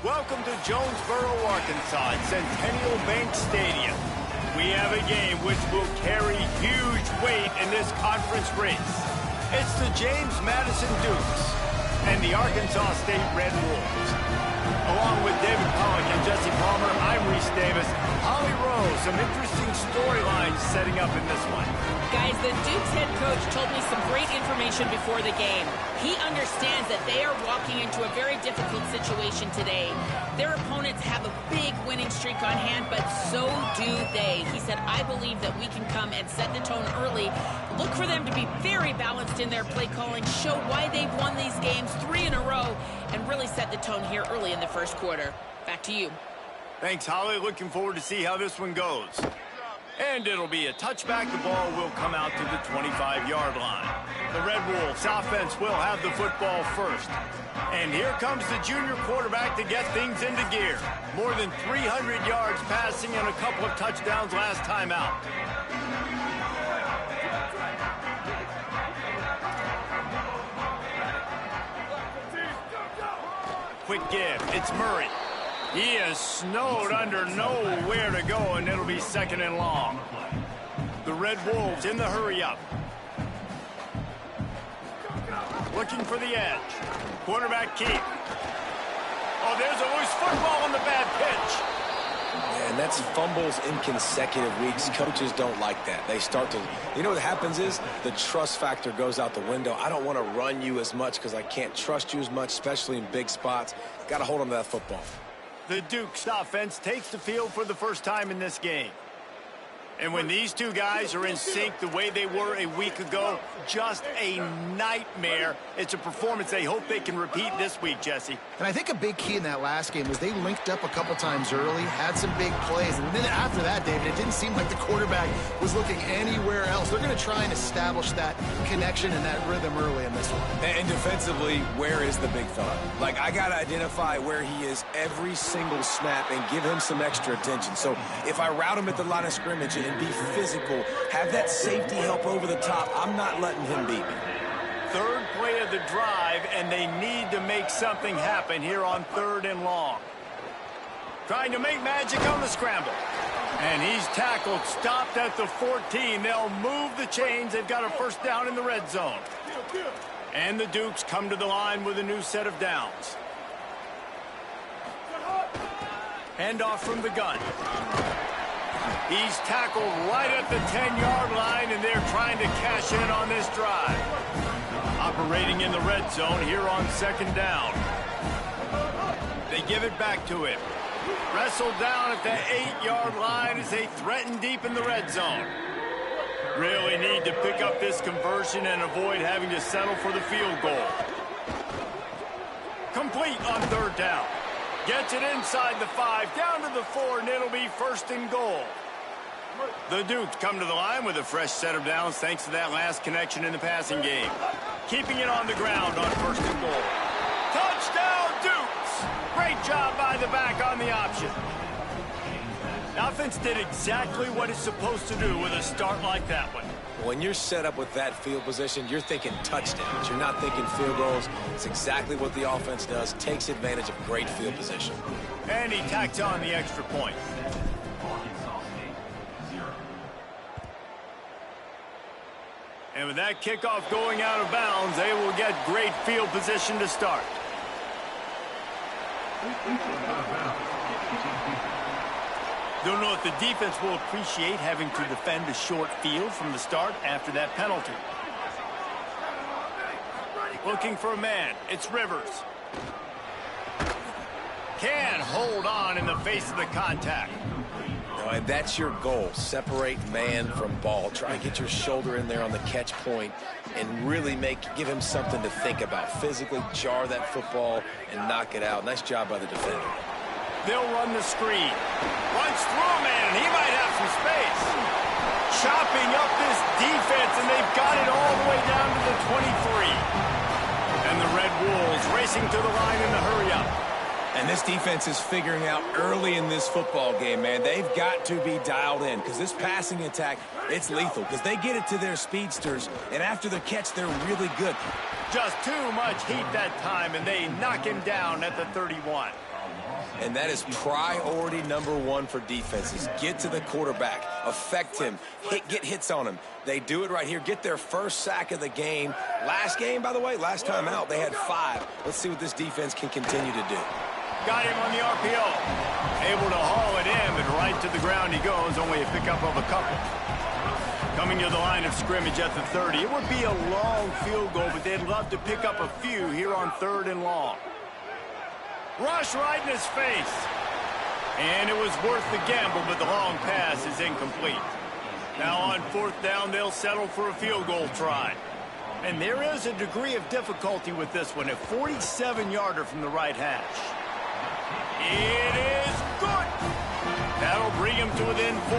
Welcome to Jonesboro, Arkansas at Centennial Bank Stadium. We have a game which will carry huge weight in this conference race. It's the James Madison Dukes and the Arkansas State Red Wolves. Along with David Pollack and Jesse Palmer, I'm Reese Davis. Holly Rose, some interesting storylines setting up in this one. Guys, the Dukes head coach told me some great information before the game. He understands that they are walking into a very difficult situation today. Their opponents have a big winning streak on hand, but so do they. He said, I believe that we can come and set the tone early. Look for them to be very balanced in their play calling, show why they've won these games 3 in a row, and really set the tone here early in the first quarter. Back to you. Thanks, Holly. Looking forward to see how this one goes. And it'll be a touchback. The ball will come out to the 25-yard line. The Red Wolves offense will have the football first. And here comes the junior quarterback to get things into gear. More than 300 yards passing and a couple of touchdowns last time out. Quick give. It's Murray. He is snowed under, nowhere to go, and it'll be 2nd and long. The Red Wolves in the hurry-up. Looking for the edge. Quarterback keep. Oh, there's a loose football on the bad pitch. Yeah, and that's fumbles in consecutive weeks. Coaches don't like that. They start to, you know what happens is the trust factor goes out the window. I don't want to run you as much because I can't trust you as much, especially in big spots. Got to hold on to that football. The Dukes offense takes the field for the first time in this game. And when these two guys are in sync the way they were a week ago, just a nightmare. It's a performance they hope they can repeat this week, Jesse. And I think a big key in that last game was they linked up a couple times early, had some big plays, and then after that, David, it didn't seem like the quarterback was looking anywhere else. They're going to try and establish that connection and that rhythm early in this one. And defensively, where is the big fella? Like, I got to identify where he is every single snap and give him some extra attention. So if I route him at the line of scrimmage and be physical, have that safety help over the top, I'm not letting him beat me. Third play of the drive, and they need to make something happen here on 3rd and long. Trying to make magic on the scramble. And he's tackled, stopped at the 14. They'll move the chains. They've got a first down in the red zone. And the Dukes come to the line with a new set of downs. Handoff from the gun. He's tackled right at the 10-yard line, and they're trying to cash in on this drive. Operating in the red zone here on 2nd down. They give it back to him. Wrestled down at the 8-yard line as they threaten deep in the red zone. Really need to pick up this conversion and avoid having to settle for the field goal. Complete on 3rd down. Gets it inside the 5, down to the 4, and it'll be 1st and goal. The Dukes come to the line with a fresh set of downs thanks to that last connection in the passing game. Keeping it on the ground on 1st and goal. Touchdown, Dukes! Great job by the back on the option. The offense did exactly what it's supposed to do with a start like that one. When you're set up with that field position, you're thinking touchdowns. You're not thinking field goals. It's exactly what the offense does. Takes advantage of great field position. And he tacks on the extra point. And with that kickoff going out of bounds, they will get great field position to start. Don't know if the defense will appreciate having to defend a short field from the start after that penalty. Looking for a man. It's Rivers. Can hold on in the face of the contact. And that's your goal. Separate man from ball. Try to get your shoulder in there on the catch point and really give him something to think about. Physically jar that football and knock it out. Nice job by the defender. They'll run the screen. Runs through a man. He might have some space. Chopping up this defense, and they've got it all the way down to the 23. And the Red Wolves racing to the line in the hurry-up. And this defense is figuring out early in this football game, man. They've got to be dialed in because this passing attack, it's lethal because they get it to their speedsters, and after the catch, they're really good. Just too much heat that time, and they knock him down at the 31. And that is priority number one for defenses. Get to the quarterback, affect him, get hits on him. They do it right here. Get their first sack of the game. Last game, by the way, last time out, they had 5. Let's see what this defense can continue to do. Got him on the RPO. Able to haul it in, but right to the ground he goes. Only a pickup of a couple. Coming to the line of scrimmage at the 30. It would be a long field goal, but they'd love to pick up a few here on 3rd and long. Rush right in his face. And it was worth the gamble, but the long pass is incomplete. Now on 4th down, they'll settle for a field goal try. And there is a degree of difficulty with this one. A 47-yarder from the right hash. It is good. That'll bring him to within 4.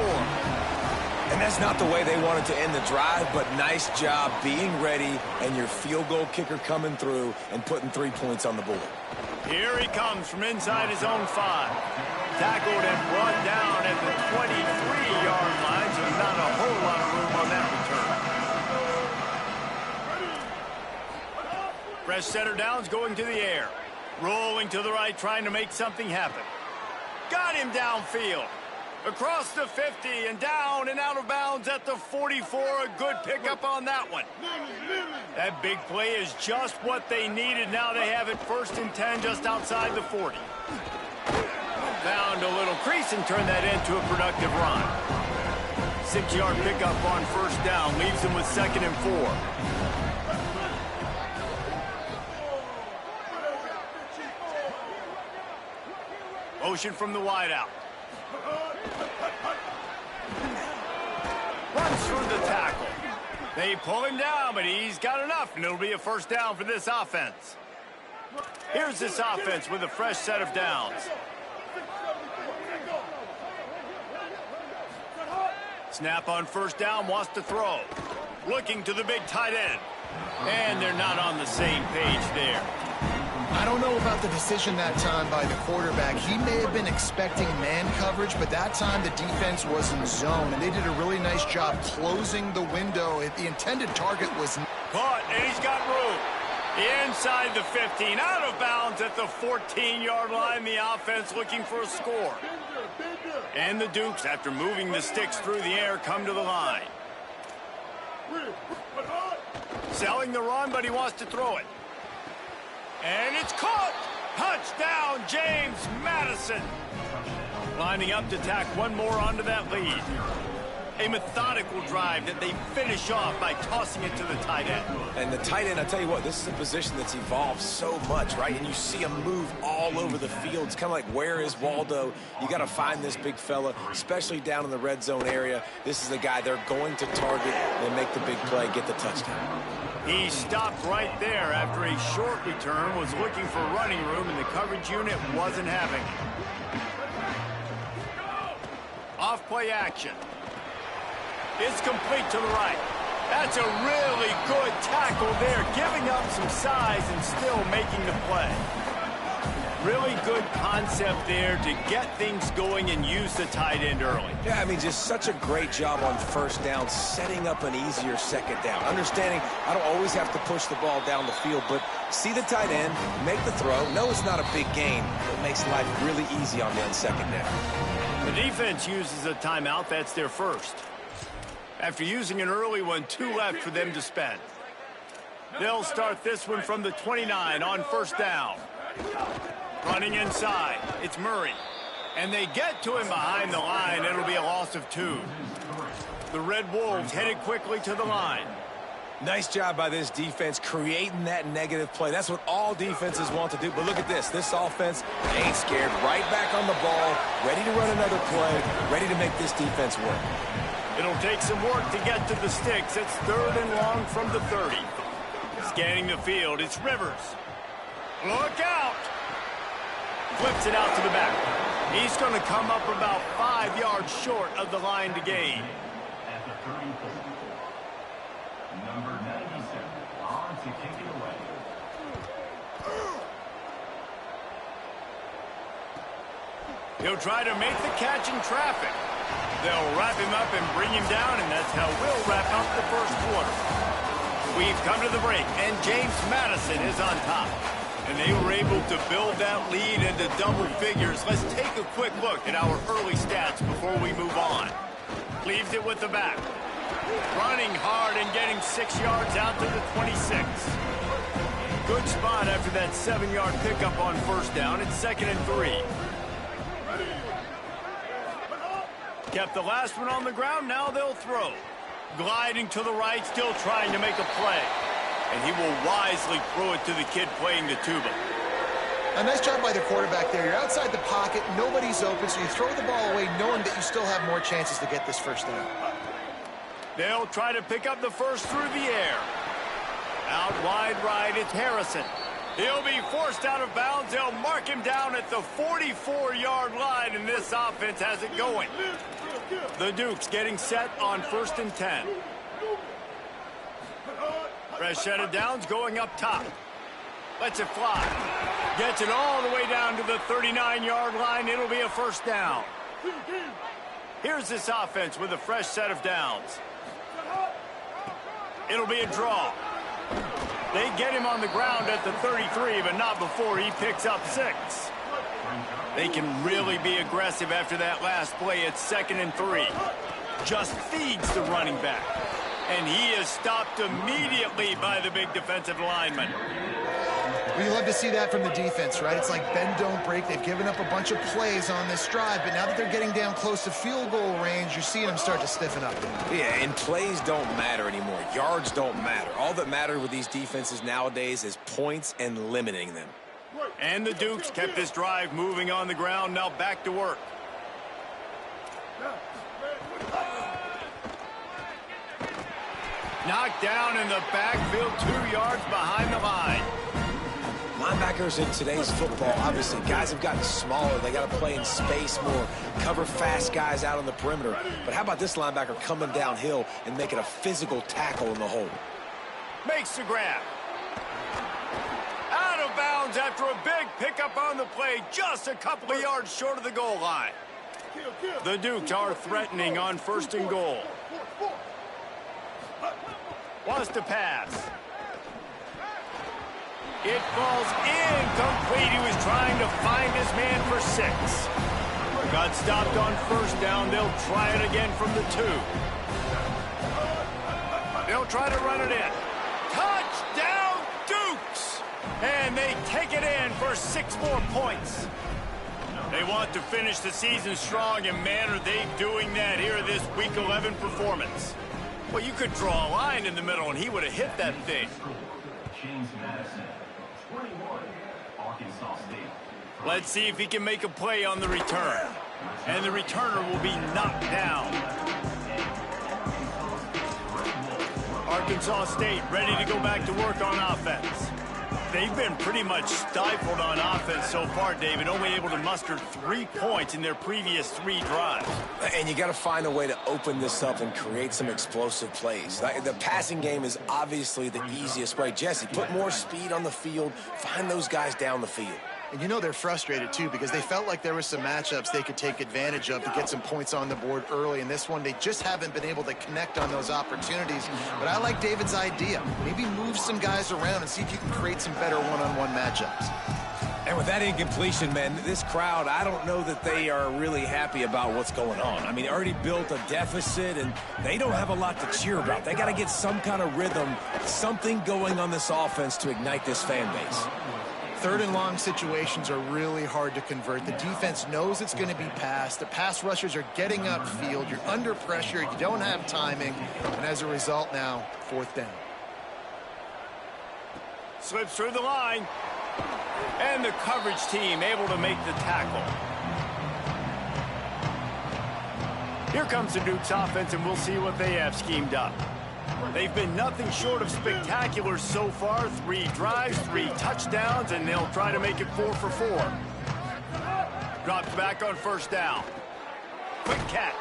And that's not the way they wanted to end the drive, but nice job being ready and your field goal kicker coming through and putting 3 points on the board. Here he comes from inside his own 5. Tackled and brought down at the 23-yard line, so not a whole lot of room on that return. Fresh setter downs going to the air. Rolling to the right, trying to make something happen. Got him downfield. Across the 50 and down and out of bounds at the 44. A good pickup on that one. That big play is just what they needed. Now they have it 1st and 10 just outside the 40. Found a little crease and turned that into a productive run. 6-yard pickup on 1st down. Leaves them with 2nd and 4. Motion from the wideout. Runs through the tackle. They pull him down, but he's got enough, and it'll be a 1st down for this offense. Here's this offense with a fresh set of downs. Snap on 1st down, wants to throw. Looking to the big tight end. And they're not on the same page there. I don't know about the decision that time by the quarterback. He may have been expecting man coverage, but that time the defense was in zone, and they did a really nice job closing the window. The intended target was caught, and he's got room. Inside the 15, out of bounds at the 14-yard line. The offense looking for a score. And the Dukes, after moving the sticks through the air, come to the line. Selling the run, but he wants to throw it. And it's caught! Touchdown, James Madison! Lining up to tack one more onto that lead. A methodical drive that they finish off by tossing it to the tight end. And the tight end, I tell you what, this is a position that's evolved so much, right? And you see him move all over the field. It's kind of like, where is Waldo? You got to find this big fella, especially down in the red zone area. This is the guy they're going to target and make the big play, get the touchdown. He stopped right there after a short return, was looking for running room, and the coverage unit wasn't having it. Off-play action. It's complete to the right. That's a really good tackle there, giving up some size and still making the play. Really good concept there to get things going and use the tight end early. Yeah, I mean, just such a great job on 1st down, setting up an easier 2nd down. Understanding I don't always have to push the ball down the field, but see the tight end, make the throw. No, it's not a big gain, but it makes life really easy on that 2nd down. The defense uses a timeout. That's their first. After using an early one, 2 left for them to spend. They'll start this one from the 29 on 1st down. Running inside, it's Murray. And they get to him behind the line. It'll be a loss of 2. The Red Wolves headed quickly to the line. Nice job by this defense creating that negative play. That's what all defenses want to do. But look at this. This offense ain't scared. Right back on the ball, ready to run another play, ready to make this defense work. It'll take some work to get to the sticks. It's 3rd and long from the 30. Scanning the field, it's Rivers. Look out! Flips it out to the back. He's going to come up about 5 yards short of the line to gain. At the 34, number 97 on to kick it away. He'll try to make the catch in traffic. They'll wrap him up and bring him down, and that's how we'll wrap up the 1st quarter. We've come to the break, and James Madison is on top. And they were able to build that lead into double figures. Let's take a quick look at our early stats before we move on. Leaves it with the back. Running hard and getting 6 yards out to the 26. Good spot after that 7-yard pickup on first down. It's 2nd and 3. Kept the last one on the ground. Now they'll throw. Gliding to the right, still trying to make a play. And he will wisely throw it to the kid playing the tuba. A nice job by the quarterback there. You're outside the pocket. Nobody's open, so you throw the ball away knowing that you still have more chances to get this first down. They'll try to pick up the first through the air. Out wide right, it's Harrison. He'll be forced out of bounds. They'll mark him down at the 44-yard line, and this offense has it going. The Dukes getting set on 1st and 10. Fresh set of downs going up top. Lets it fly. Gets it all the way down to the 39-yard line. It'll be a first down. Here's this offense with a fresh set of downs. It'll be a draw. They get him on the ground at the 33, but not before he picks up 6. They can really be aggressive after that last play. It's 2nd and 3. Just feeds the running back. And he is stopped immediately by the big defensive lineman. Well, you love to see that from the defense, right? It's like bend, don't break. They've given up a bunch of plays on this drive, but now that they're getting down close to field goal range, you're seeing them start to stiffen up. Yeah, and plays don't matter anymore. Yards don't matter. All that matters with these defenses nowadays is points and limiting them. And the Dukes kept this drive moving on the ground. Now back to work. Knocked down in the backfield, 2 yards behind the line. Linebackers in today's football, obviously, guys have gotten smaller. They got to play in space more, cover fast guys out on the perimeter. But how about this linebacker coming downhill and making a physical tackle in the hole? Makes the grab. Out of bounds after a big pickup on the play, just a couple of yards short of the goal line. The Dukes are threatening on 1st and goal. Wants to pass. It falls incomplete. He was trying to find his man for 6. Got stopped on first down. They'll try it again from the 2. They'll try to run it in. Touchdown, Dukes! And they take it in for 6 more points. They want to finish the season strong, and man, are they doing that here this Week 11 performance. Well, you could draw a line in the middle, and he would have hit that thing. James Madison, 21, Arkansas State. Let's see if he can make a play on the return. And the returner will be knocked down. Arkansas State ready to go back to work on offense. They've been pretty much stifled on offense so far, David, only able to muster 3 points in their previous 3 drives. And you got to find a way to open this up and create some explosive plays. The passing game is obviously the easiest way. Jesse, put more speed on the field, find those guys down the field. And you know they're frustrated, too, because they felt like there were some matchups they could take advantage of to get some points on the board early. In this one, they just haven't been able to connect on those opportunities. But I like David's idea. Maybe move some guys around and see if you can create some better one-on-one matchups. And with that incompletion, man, this crowd, I don't know that they are really happy about what's going on. I mean, they already built a deficit, and they don't have a lot to cheer about. They got to get some kind of rhythm, something going on this offense to ignite this fan base. 3rd and long situations are really hard to convert. The defense knows it's going to be passed. The pass rushers are getting upfield. You're under pressure. You don't have timing. And as a result now, 4th down. Slips through the line. And the coverage team able to make the tackle. Here comes the Dukes offense, and we'll see what they have schemed up. They've been nothing short of spectacular so far. 3 drives, 3 touchdowns, and they'll try to make it 4 for 4. Drops back on first down. Quick catch.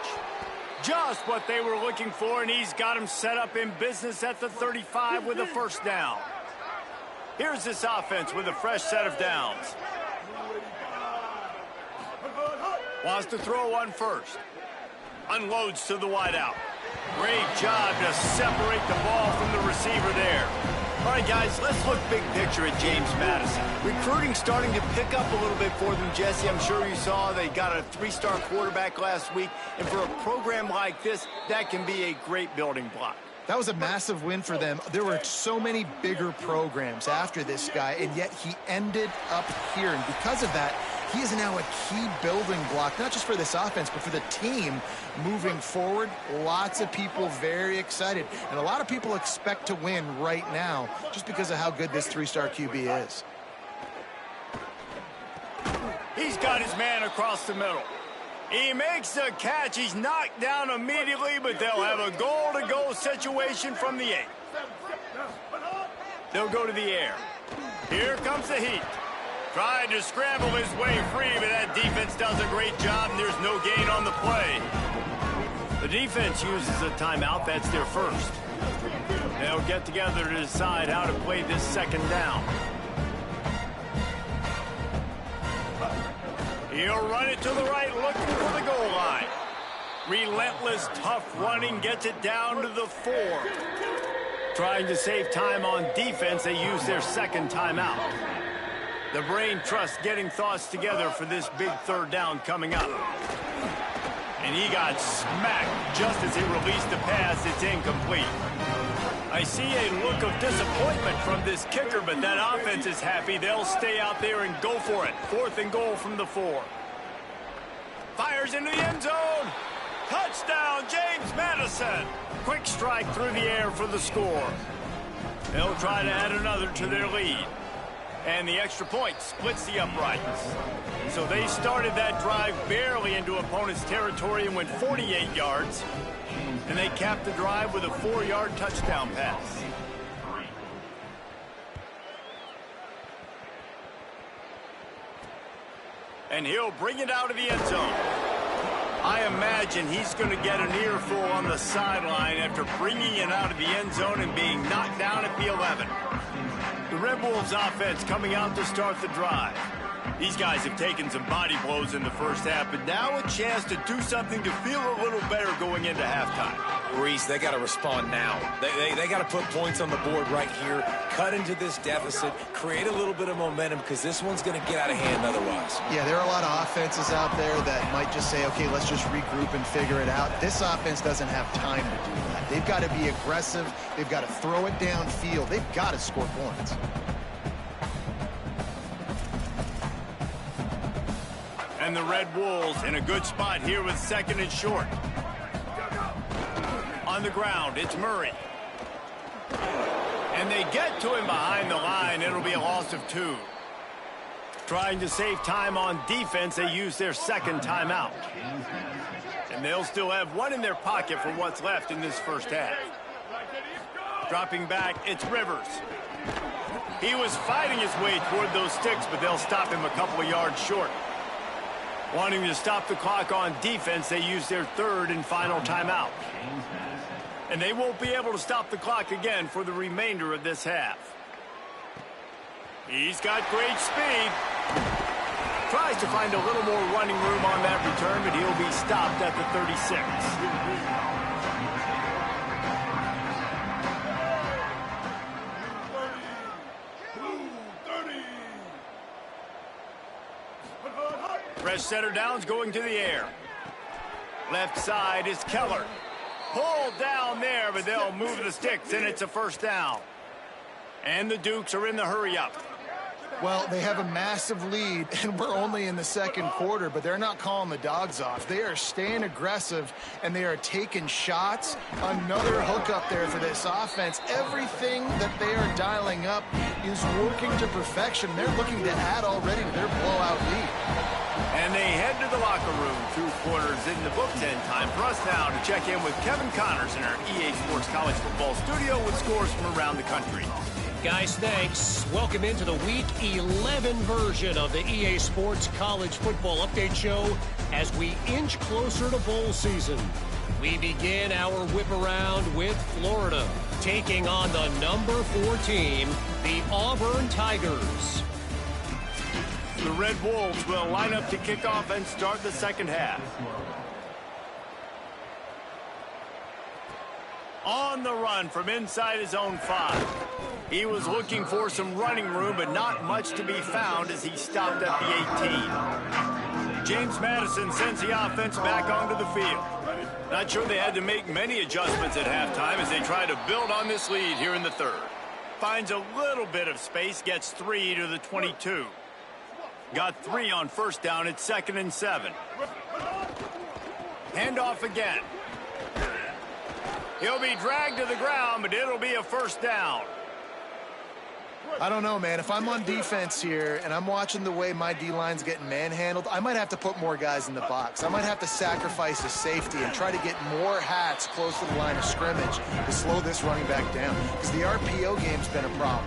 Just what they were looking for, and he's got him set up in business at the 35 with a first down. Here's this offense with a fresh set of downs. Wants to throw on first. Unloads to the wideout. Great job to separate the ball from the receiver there. All right, guys, let's look big picture at James Madison. Recruiting starting to pick up a little bit for them, Jesse. I'm sure you saw they got a 3-star quarterback last week. And for a program like this, that can be a great building block. That was a massive win for them. There were so many bigger programs after this guy, and yet he ended up here. And because of that, he is now a key building block, not just for this offense, but for the team moving forward. Lots of people very excited, and a lot of people expect to win right now just because of how good this 3-star QB is. He's got his man across the middle. He makes the catch. He's knocked down immediately, but they'll have a goal-to-go situation from the 8. They'll go to the air. Here comes the heat. Tried to scramble his way free, but that defense does a great job, and there's no gain on the play. The defense uses a timeout. That's their first. They'll get together to decide how to play this second down. He'll run it to the right, looking for the goal line. Relentless, tough running, gets it down to the 4. Trying to save time on defense, they use their second timeout. The brain trust getting thoughts together for this big third down coming up. And he got smacked just as he released the pass. It's incomplete. I see a look of disappointment from this kicker, but that offense is happy. They'll stay out there and go for it. 4th and goal from the 4. Fires into the end zone. Touchdown, James Madison. Quick strike through the air for the score. They'll try to add another to their lead. And the extra point splits the uprights. So they started that drive barely into opponent's territory and went 48 yards. And they capped the drive with a 4-yard touchdown pass. And he'll bring it out of the end zone. I imagine he's going to get an earful on the sideline after bringing it out of the end zone and being knocked down at the 11. The Red Wolves offense coming out to start the drive. These guys have taken some body blows in the first half, but now a chance to do something to feel a little better going into halftime. Reese, they got to respond now. They got to put points on the board right here, cut into this deficit, create a little bit of momentum, because this one's going to get out of hand otherwise. Yeah, there are a lot of offenses out there that might just say, okay, let's just regroup and figure it out. This offense doesn't have time to do that. They've got to be aggressive. They've got to throw it downfield. They've got to score points. And the Red Wolves in a good spot here with 2nd and short. On the ground, it's Murray. And they get to him behind the line. It'll be a loss of 2. Trying to save time on defense, they use their second timeout. And they'll still have 1 in their pocket for what's left in this first half. Dropping back, it's Rivers. He was fighting his way toward those sticks, but they'll stop him a couple of yards short. Wanting to stop the clock on defense, they use their 3rd and final timeout. And they won't be able to stop the clock again for the remainder of this half. He's got great speed. Tries to find a little more running room on that return, but he'll be stopped at the 36. Fresh center downs going to the air. Left side is Keller. Pulled down there, but they'll move the sticks, and it's a first down. And the Dukes are in the hurry-up. Well, they have a massive lead, and we're only in the 2nd quarter, but they're not calling the dogs off. They are staying aggressive, and they are taking shots. Another hookup there for this offense. Everything that they are dialing up is working to perfection. They're looking to add already to their blowout lead. And they head to the locker room. 2 quarters in the books, and time for us now to check in with Kevin Connors in our EA Sports College Football studio with scores from around the country. Guys, thanks. Welcome into the Week 11 version of the EA Sports College Football Update Show as we inch closer to bowl season. We begin our whip around with Florida, taking on the number 4 team, the Auburn Tigers. The Red Wolves will line up to kick off and start the second half. On the run from inside his own 5. He was looking for some running room, but not much to be found as he stopped at the 18. James Madison sends the offense back onto the field. Not sure they had to make many adjustments at halftime as they try to build on this lead here in the third. Finds a little bit of space, gets 3 to the 22. Got 3 on first down. It's 2nd and 7. Handoff again. He'll be dragged to the ground, but it'll be a first down. I don't know, man. If I'm on defense here and I'm watching the way my D-line's getting manhandled, I might have to put more guys in the box. I might have to sacrifice a safety and try to get more hats close to the line of scrimmage to slow this running back down, because the RPO game's been a problem.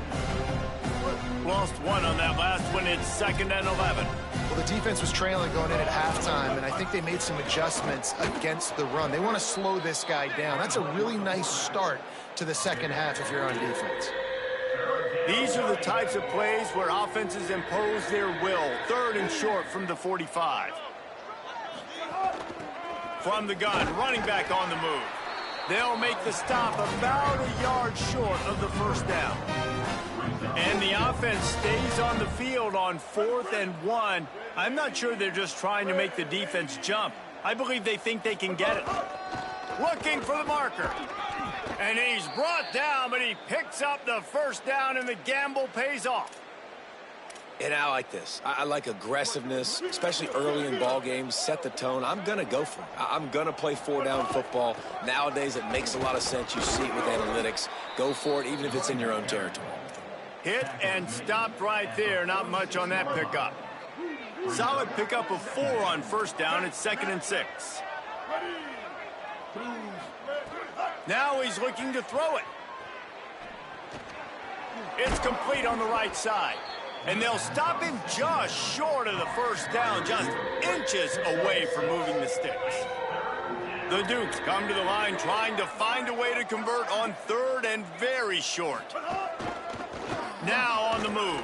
Lost 1 on that last one. It's 2nd and 11. Well, the defense was trailing going in at halftime, and I think they made some adjustments against the run. They want to slow this guy down. That's a really nice start to the second half if you're on defense. These are the types of plays where offenses impose their will. 3rd and short from the 45. From the gun, running back on the move. They'll make the stop about a yard short of the first down. And the offense stays on the field on 4th and 1. I'm not sure they're just trying to make the defense jump. I believe they think they can get it. Looking for the marker. And he's brought down, but he picks up the first down, and the gamble pays off. And I like this. I like aggressiveness, especially early in ball games. Set the tone. I'm going to go for it. I'm going to play 4-down football. Nowadays, it makes a lot of sense. You see it with analytics. Go for it, even if it's in your own territory. Hit and stopped right there. Not much on that pickup. Solid pickup of 4 on first down. It's 2nd and 6. Now he's looking to throw it. It's complete on the right side. And they'll stop him just short of the first down, just inches away from moving the sticks. The Dukes come to the line trying to find a way to convert on 3rd and very short. Now on the move.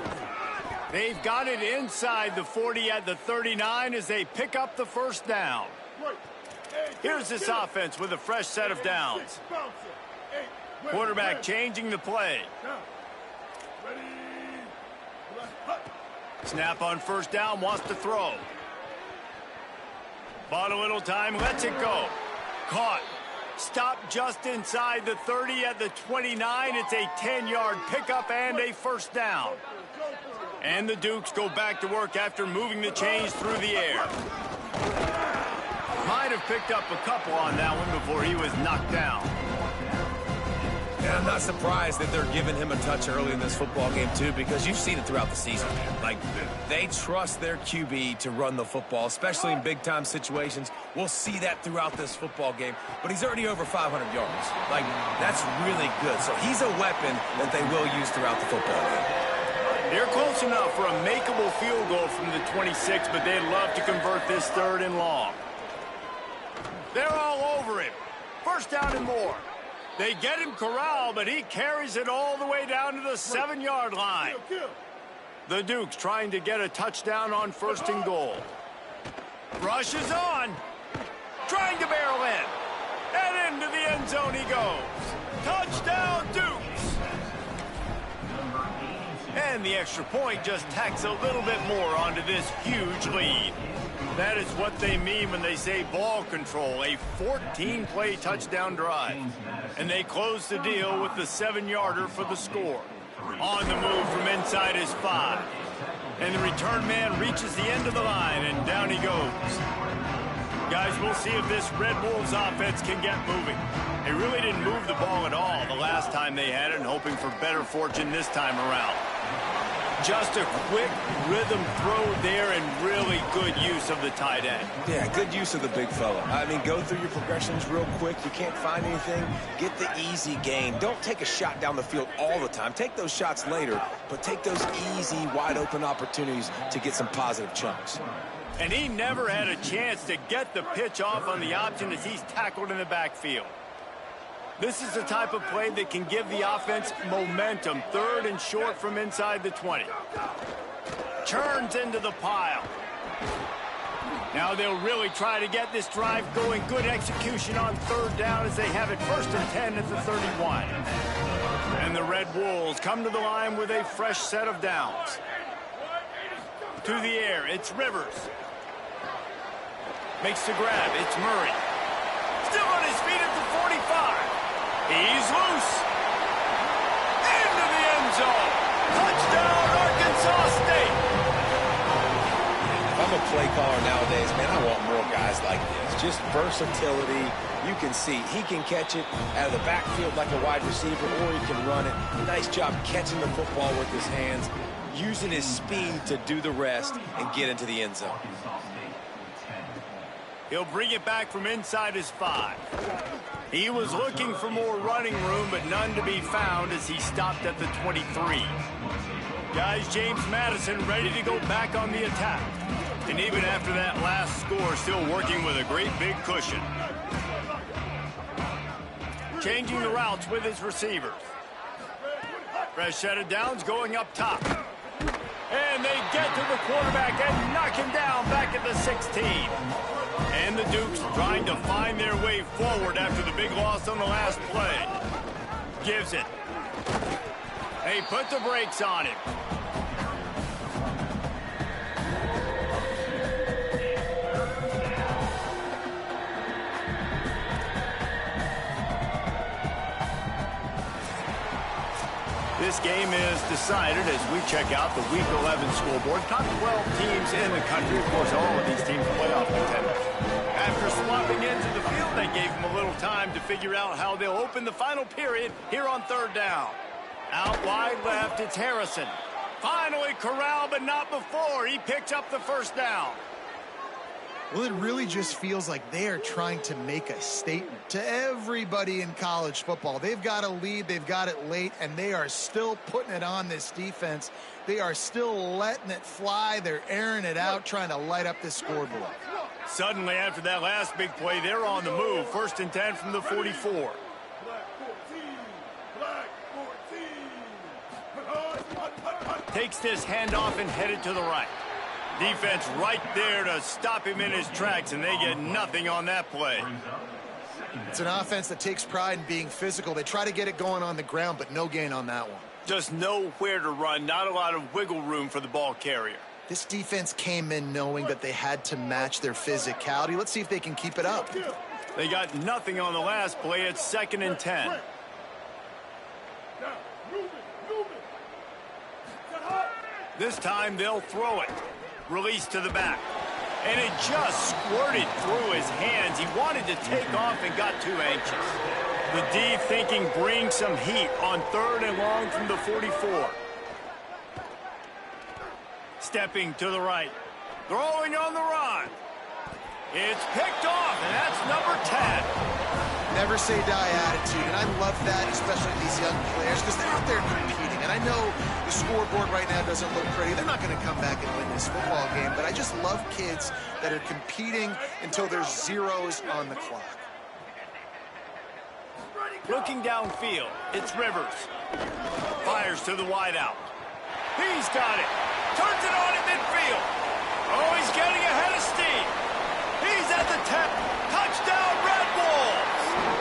They've got it inside the 40 at the 39 as they pick up the first down. Here's this offense with a fresh set of downs. Quarterback changing the play. Snap on first down, wants to throw. Bought a little time, lets it go. Caught. Stopped just inside the 30 at the 29. It's a 10-yard pickup and a first down. And the Dukes go back to work after moving the chains through the air. Might have picked up a couple on that one before he was knocked down. And I'm not surprised that they're giving him a touch early in this football game, too, because you've seen it throughout the season, man. Like, they trust their QB to run the football, especially in big-time situations. We'll see that throughout this football game. But he's already over 500 yards. Like, that's really good. So he's a weapon that they will use throughout the football game. They're close enough for a makeable field goal from the 26, but they'd love to convert this 3rd and long. They're all over him. First down and more. They get him corralled, but he carries it all the way down to the 7-yard line. The Dukes trying to get a touchdown on 1st and goal. Rushes on. Trying to barrel in. And into the end zone he goes. Touchdown, Dukes. And the extra point just tacks a little bit more onto this huge lead. That is what they mean when they say ball control, a 14-play touchdown drive. And they close the deal with the 7-yarder for the score. On the move from inside his 5. And the return man reaches the end of the line, and down he goes. Guys, we'll see if this Red Wolves offense can get moving. They really didn't move the ball at all the last time they had it, and hoping for better fortune this time around. Just a quick rhythm throw there and really good use of the tight end. Yeah, good use of the big fella. I mean, go through your progressions real quick. You can't find anything. Get the easy gain. Don't take a shot down the field all the time. Take those shots later, but take those easy, wide-open opportunities to get some positive chunks. And he never had a chance to get the pitch off on the option as he's tackled in the backfield. This is the type of play that can give the offense momentum. 3rd and short from inside the 20. Turns into the pile. Now they'll really try to get this drive going. Good execution on 3rd down as they have it 1st and 10 at the 31. And the Red Red Wolves come to the line with a fresh set of downs. To the air, it's Rivers. Makes the grab, it's Murray. Still on his feet at the 45. He's loose. Into the end zone. Touchdown, Arkansas State. If I'm a play caller nowadays, man, I want more guys like this. Just versatility. You can see he can catch it out of the backfield like a wide receiver, or he can run it. Nice job catching the football with his hands, using his speed to do the rest and get into the end zone. He'll bring it back from inside his 5. He was looking for more running room, but none to be found as he stopped at the 23. Guys, James Madison ready to go back on the attack. And even after that last score, still working with a great big cushion. Changing the routes with his receivers. Fresh set of downs going up top. And they get to the quarterback and knock him down back at the 16. And the Dukes trying to find their way forward after the big loss on the last play. Gives it. They put the brakes on him. This game is decided as we check out the Week 11 scoreboard. Top 12 teams in the country. Of course, all of these teams playoff contenders. After swapping into the field, they gave them a little time to figure out how they'll open the final period here on 3rd down. Out wide left, it's Harrison. Finally corralled, but not before. He picks up the 1st down. Well, it really just feels like they are trying to make a statement to everybody in college football. They've got a lead, they've got it late, and they are still putting it on this defense. They are still letting it fly. They're airing it out, trying to light up this scoreboard. Suddenly, after that last big play, they're on the move. 1st and 10 from the 44. Takes this handoff and headed to the right. Defense right there to stop him in his tracks, and they get nothing on that play. It's an offense that takes pride in being physical. They try to get it going on the ground, but no gain on that one. Just nowhere to run, not a lot of wiggle room for the ball carrier. This defense came in knowing that they had to match their physicality. Let's see if they can keep it up. They got nothing on the last play. It's 2nd and 10. This time they'll throw it. Release to the back. And it just squirted through his hands. He wanted to take off and got too anxious. The D thinking bring some heat on 3rd and long from the 44. Stepping to the right. Throwing on the run. It's picked off, and that's number 10. Never say die attitude, and I love that, especially these young players, because they're out there competing. And I know the scoreboard right now doesn't look pretty. They're not going to come back and win this football game, but I just love kids that are competing until there's zeros on the clock. Looking downfield, it's Rivers. Fires to the wideout. He's got it. Turns it on in midfield. Oh, he's getting ahead of steam. He's at the 10. Touchdown, Red Wolves.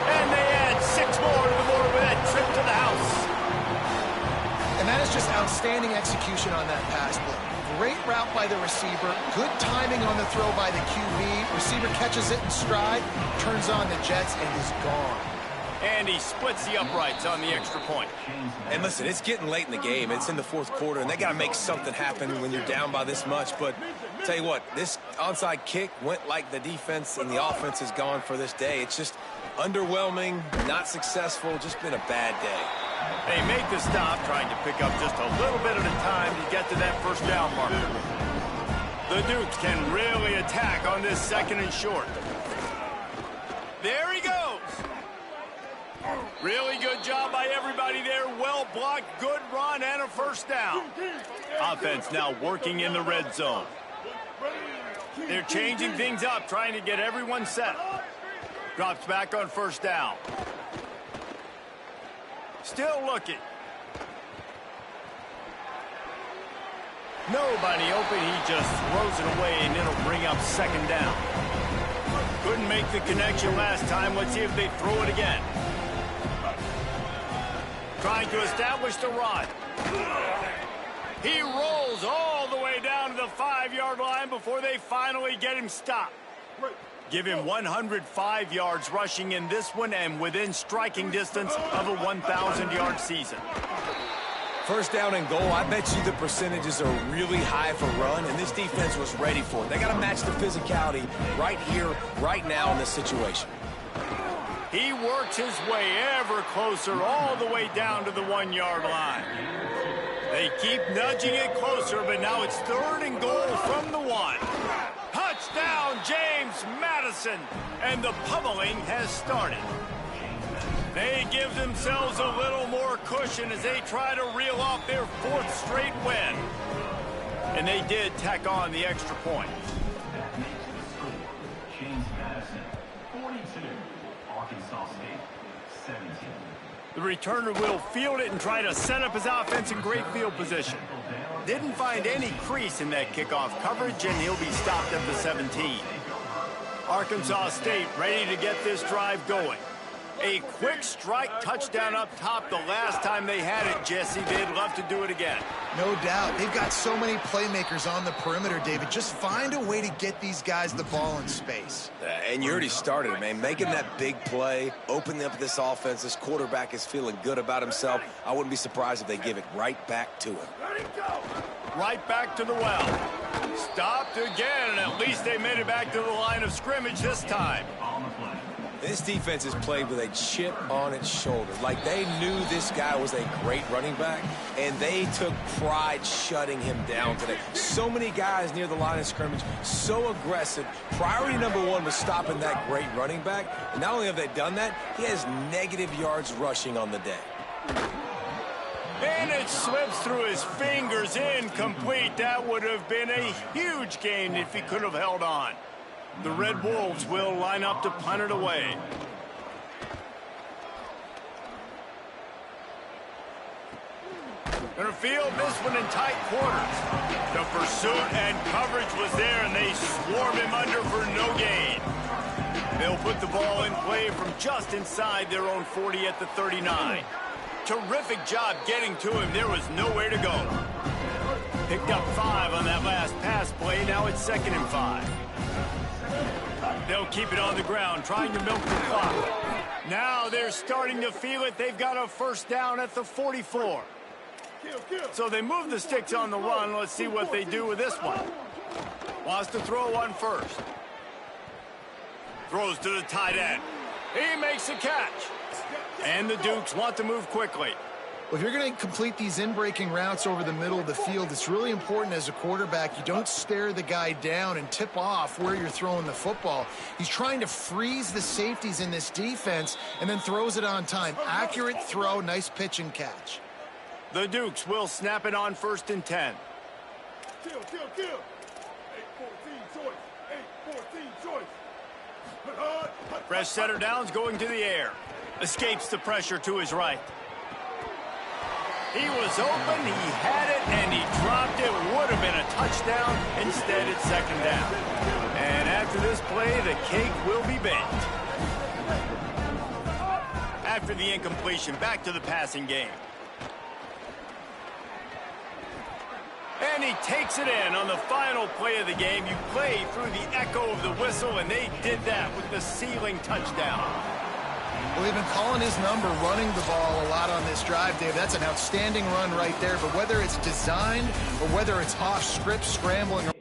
And they add 6 more to the board with that trip to the house. And that is just outstanding execution on that pass play. Great route by the receiver. Good timing on the throw by the QB. Receiver catches it in stride, turns on the jets, and is gone. And he splits the uprights on the extra point. And listen, it's getting late in the game. It's in the 4th quarter, and they got to make something happen when you're down by this much. But tell you what, this onside kick went like the defense and the offense is gone for this day. It's just underwhelming, not successful, just been a bad day. They make the stop, trying to pick up just a little bit at a time to get to that 1st down marker. The Dukes can really attack on this 2nd and short. There he goes. Really good job by everybody there. Well blocked, good run, and a 1st down. Offense now working in the red zone. They're changing things up, trying to get everyone set. Drops back on 1st down. Still looking. Nobody open. He just throws it away, and it'll bring up 2nd down. Couldn't make the connection last time. Let's see if they throw it again. trying to establish the run. He rolls all the way down to the 5-yard line before they finally get him stopped. Give him 105 yards rushing in this one and within striking distance of a 1,000-yard season. First down and goal, I bet you the percentages are really high for run, and this defense was ready for it. They got to match the physicality right here, right now in this situation. He works his way ever closer all the way down to the 1-yard line. They keep nudging it closer, but now it's 3rd and goal from the 1. Touchdown, James Madison, and the pummeling has started. They give themselves a little more cushion as they try to reel off their 4th straight win. And they did tack on the extra point. That makes the score. James Madison, 42. Arkansas State, 17. The returner will field it and try to set up his offense in great field position. Didn't find any crease in that kickoff coverage, and he'll be stopped at the 17. Arkansas State ready to get this drive going. A quick strike touchdown up top the last time they had it, Jesse. They'd love to do it again. No doubt. They've got so many playmakers on the perimeter, David. Just find a way to get these guys the ball in space. And you already started it, man. Making that big play, opening up this offense. This quarterback is feeling good about himself. I wouldn't be surprised if they give it right back to him. Right back to the well. Stopped again, and at least they made it back to the line of scrimmage this time. On the play. This defense is played with a chip on its shoulder. Like they knew this guy was a great running back, and they took pride shutting him down today. So many guys near the line of scrimmage, so aggressive. Priority number 1 was stopping that great running back. And not only have they done that, he has negative yards rushing on the day. And it slips through his fingers, incomplete. That would have been a huge gain if he could have held on. The Red Wolves will line up to punt it away. Gonna field this one in tight quarters. The pursuit and coverage was there, and they swarm him under for no gain. They'll put the ball in play from just inside their own 40 at the 39. Terrific job getting to him. There was nowhere to go. Picked up 5 on that last pass play. Now it's 2nd and 5. They'll keep it on the ground, trying to milk the clock. Now they're starting to feel it. They've got a first down at the 44. So they move the sticks on the run. Let's see what they do with this one. Wants to throw one first. Throws to the tight end. He makes a catch. And the Dukes want to move quickly. Well, if you're going to complete these in-breaking routes over the middle of the field, it's really important as a quarterback you don't stare the guy down and tip off where you're throwing the football. He's trying to freeze the safeties in this defense and then throws it on time. Accurate throw, nice pitch and catch. The Dukes will snap it on 1st and 10. Kill. 8-14 choice. 8-14 choice. Fresh setter downs going to the air. Escapes the pressure to his right. He was open, he had it, and he dropped it. Would have been a touchdown. Instead, it's 2nd down. And after this play, the cake will be baked. After the incompletion, back to the passing game. And he takes it in on the final play of the game. You play through the echo of the whistle, and they did that with the sealing touchdown. Well, they've been calling his number, running the ball a lot on this drive, Dave. That's an outstanding run right there. But whether it's designed or whether it's off script, scrambling